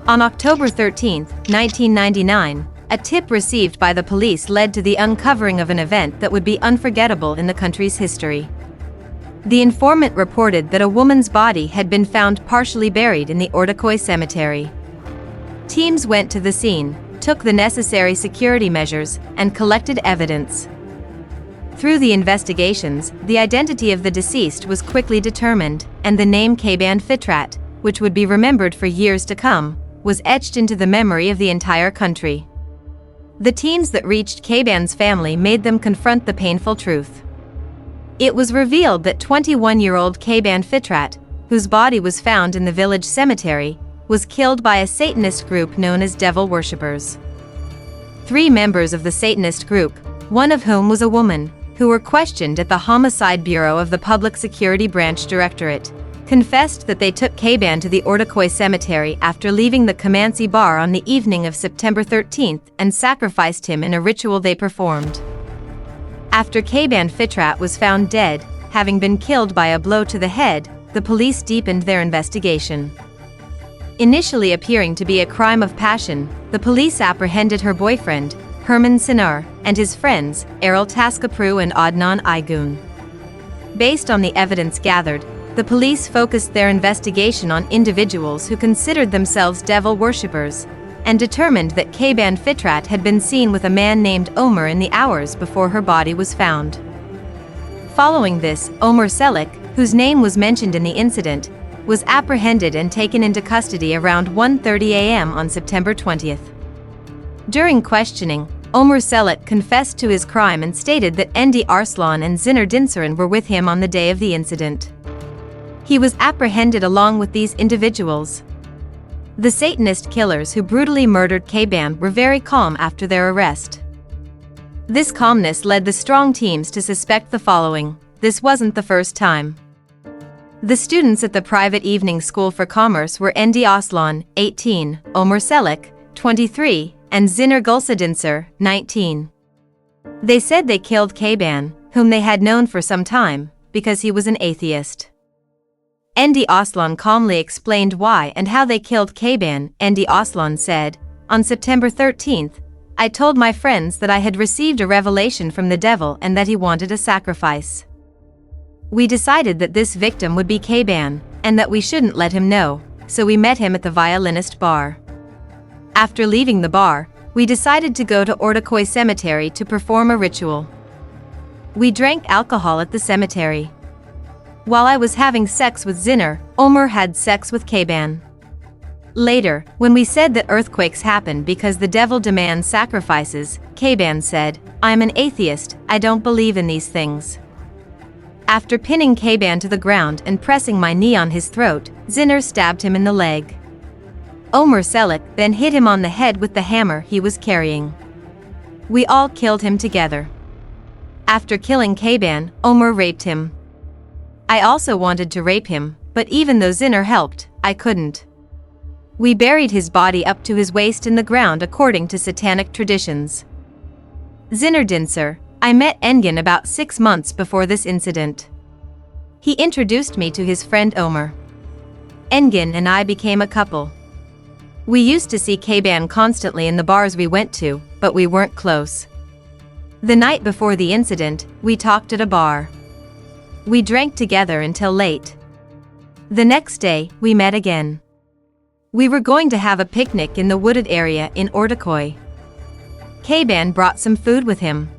On October 13, 1999, a tip received by the police led to the uncovering of an event that would be unforgettable in the country's history. The informant reported that a woman's body had been found partially buried in the Ortaköy cemetery. Teams went to the scene, took the necessary security measures, and collected evidence. Through the investigations, the identity of the deceased was quickly determined, and the name Kayban Fitrat, which would be remembered for years to come, was etched into the memory of the entire country. The teams that reached Kayban's family made them confront the painful truth. It was revealed that 21-year-old Kayban Fitrat, whose body was found in the village cemetery, was killed by a Satanist group known as Devil Worshippers. 3 members of the Satanist group, one of whom was a woman, who were questioned at the Homicide Bureau of the Public Security Branch Directorate, confessed that they took Kayban to the Ortaköy cemetery after leaving the Kemancı bar on the evening of September 13th and sacrificed him in a ritual they performed. After Kayban Fitrat was found dead, having been killed by a blow to the head, the police deepened their investigation. Initially appearing to be a crime of passion, the police apprehended her boyfriend, Herman Sinar, and his friends, Erol Taskapru and Adnan Aygun. Based on the evidence gathered, the police focused their investigation on individuals who considered themselves devil worshippers, and determined that Kayban Fitrat had been seen with a man named Omer in the hours before her body was found. Following this, Omer Selik, whose name was mentioned in the incident, was apprehended and taken into custody around 1:30 a.m. on September 20th. During questioning, Omer Selik confessed to his crime and stated that Endi Arslan and Zinar Dinsaran were with him on the day of the incident. He was apprehended along with these individuals. The Satanist killers who brutally murdered Kayban were very calm after their arrest. This calmness led the strong teams to suspect the following: this wasn't the first time. The students at the private evening school for commerce were Endi Arslan, 18, Omer Selik, 23, and Zinar Gulsadinsar, 19. They said they killed Kayban, whom they had known for some time, because he was an atheist. Endi Arslan calmly explained why and how they killed Kayban. Endi Arslan said, "On September 13th, I told my friends that I had received a revelation from the devil and that he wanted a sacrifice. We decided that this victim would be Kayban, and that we shouldn't let him know, so we met him at the violinist bar. After leaving the bar, we decided to go to Ortaköy cemetery to perform a ritual. We drank alcohol at the cemetery. While I was having sex with Zinar, Omer had sex with Kayban. Later, when we said that earthquakes happen because the devil demands sacrifices, Kayban said, 'I'm an atheist, I don't believe in these things.' After pinning Kayban to the ground and pressing my knee on his throat, Zinar stabbed him in the leg. Omer Selik then hit him on the head with the hammer he was carrying. We all killed him together. After killing Kayban, Omer raped him. I also wanted to rape him, but even though Zinar helped, I couldn't. We buried his body up to his waist in the ground according to satanic traditions. Zinar Dinsaran, I met Engin about 6 months before this incident. He introduced me to his friend Omer. Engin and I became a couple. We used to see Kayban constantly in the bars we went to, but we weren't close. The night before the incident, we talked at a bar. We drank together until late. The next day, we met again. We were going to have a picnic in the wooded area in Ortaköy. Kayban brought some food with him.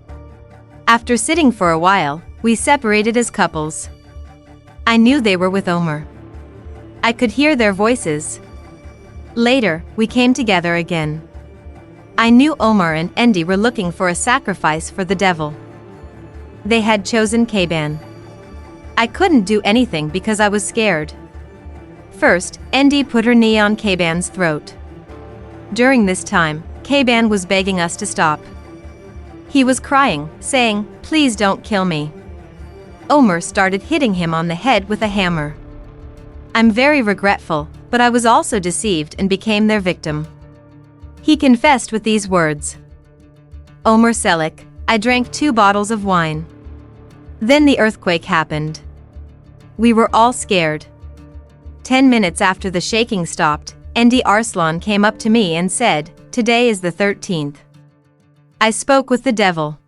After sitting for a while, we separated as couples. I knew they were with Omer. I could hear their voices. Later, we came together again. I knew Omer and Endi were looking for a sacrifice for the devil. They had chosen Kayban. I couldn't do anything because I was scared. First, Endi put her knee on Kayban's throat. During this time, Kayban was begging us to stop. He was crying, saying, "Please don't kill me." Omer started hitting him on the head with a hammer. I'm very regretful, but I was also deceived and became their victim. He confessed with these words. Omer Selik, I drank 2 bottles of wine. Then the earthquake happened. We were all scared. 10 minutes after the shaking stopped, Endi Arslan came up to me and said, "Today is the 13th. I spoke with the devil.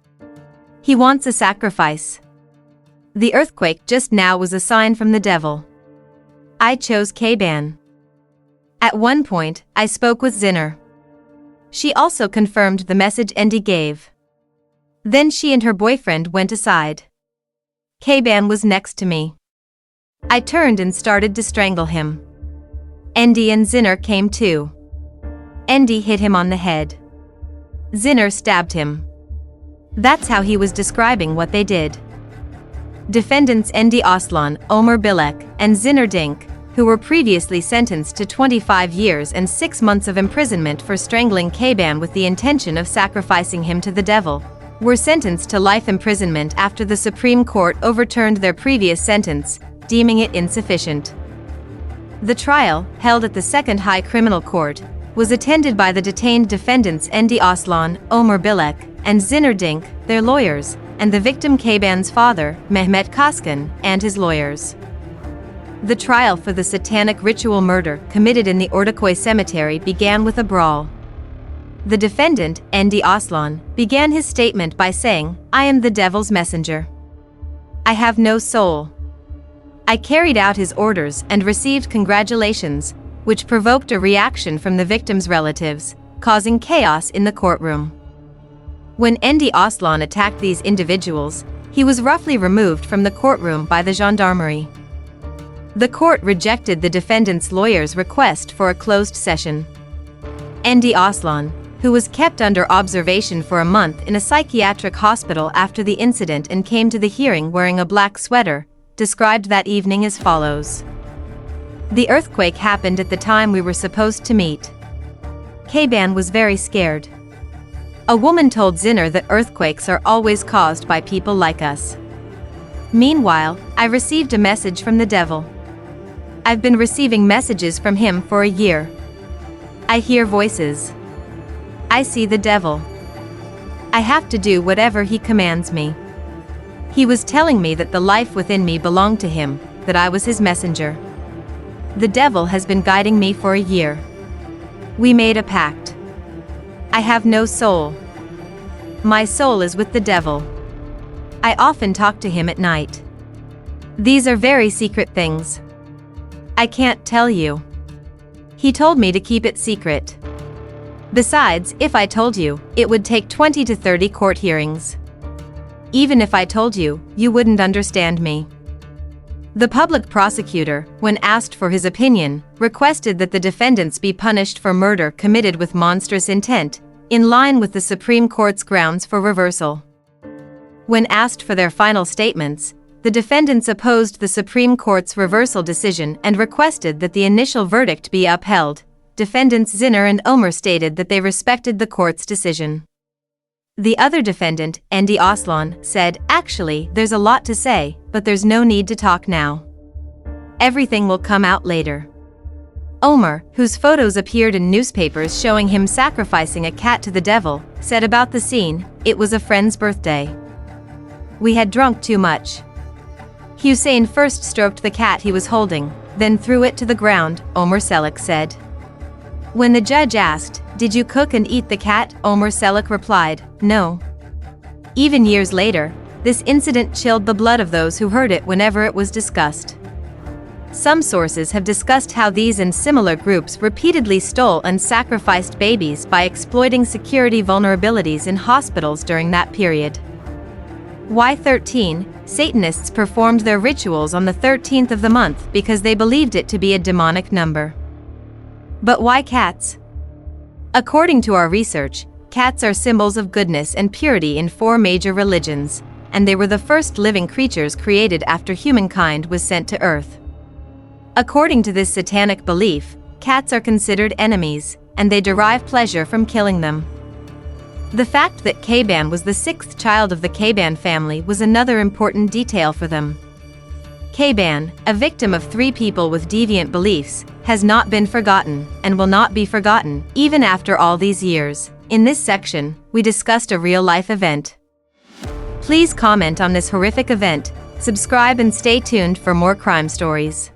He wants a sacrifice. The earthquake just now was a sign from the devil. I chose Kayban." At one point, I spoke with Zinner. She also confirmed the message Endi gave. Then she and her boyfriend went aside. Kayban was next to me. I turned and started to strangle him. Endi and Zinner came too. Endi hit him on the head. Zinner stabbed him. That's how he was describing what they did. Defendants Endi Arslan, Ömer Bilek, and Zinner Dink, who were previously sentenced to 25 years and 6 months of imprisonment for strangling Kayban with the intention of sacrificing him to the devil, were sentenced to life imprisonment after the Supreme Court overturned their previous sentence, deeming it insufficient. The trial, held at the Second High Criminal Court, was attended by the detained defendants Endi Arslan, Ömer Bilek, and Zinner Dink, their lawyers, and the victim Kayban's father, Mehmet Kaskan, and his lawyers. The trial for the satanic ritual murder committed in the Ortaköy cemetery began with a brawl. The defendant, Endi Arslan, began his statement by saying, "I am the devil's messenger. I have no soul." I carried out his orders and received congratulations, which provoked a reaction from the victim's relatives, causing chaos in the courtroom. When Endi Arslan attacked these individuals, he was roughly removed from the courtroom by the gendarmerie. The court rejected the defendant's lawyer's request for a closed session. Endi Arslan, who was kept under observation for a month in a psychiatric hospital after the incident and came to the hearing wearing a black sweater, described that evening as follows. "The earthquake happened at the time we were supposed to meet. Kayban was very scared. A woman told Zinner that earthquakes are always caused by people like us. Meanwhile, I received a message from the devil. I've been receiving messages from him for a year. I hear voices. I see the devil. I have to do whatever he commands me. He was telling me that the life within me belonged to him, that I was his messenger. The devil has been guiding me for a year. We made a pact. I have no soul. My soul is with the devil. I often talk to him at night. These are very secret things. I can't tell you. He told me to keep it secret. Besides, if I told you, it would take 20 to 30 court hearings. Even if I told you, you wouldn't understand me." The public prosecutor, when asked for his opinion, requested that the defendants be punished for murder committed with monstrous intent, in line with the Supreme Court's grounds for reversal. When asked for their final statements, the defendants opposed the Supreme Court's reversal decision and requested that the initial verdict be upheld. Defendants Zinner and Ömer stated that they respected the court's decision. The other defendant, Endi Arslan, said, "Actually, there's a lot to say, but there's no need to talk now. Everything will come out later." Ömer, whose photos appeared in newspapers showing him sacrificing a cat to the devil, said about the scene, "It was a friend's birthday. We had drunk too much. Hussein first stroked the cat he was holding, then threw it to the ground," Ömer Çelik said. When the judge asked, "Did you cook and eat the cat?" Ömer Çelik replied, "No." Even years later, this incident chilled the blood of those who heard it whenever it was discussed. Some sources have discussed how these and similar groups repeatedly stole and sacrificed babies by exploiting security vulnerabilities in hospitals during that period. Why 13? Satanists performed their rituals on the 13th of the month because they believed it to be a demonic number. But why cats? According to our research, cats are symbols of goodness and purity in 4 major religions, and they were the first living creatures created after humankind was sent to Earth. According to this satanic belief, cats are considered enemies, and they derive pleasure from killing them. The fact that Kayban was the 6th child of the Kayban family was another important detail for them. Kayban, a victim of 3 people with deviant beliefs, has not been forgotten, and will not be forgotten, even after all these years. In this section, we discussed a real-life event. Please comment on this horrific event, subscribe and stay tuned for more crime stories.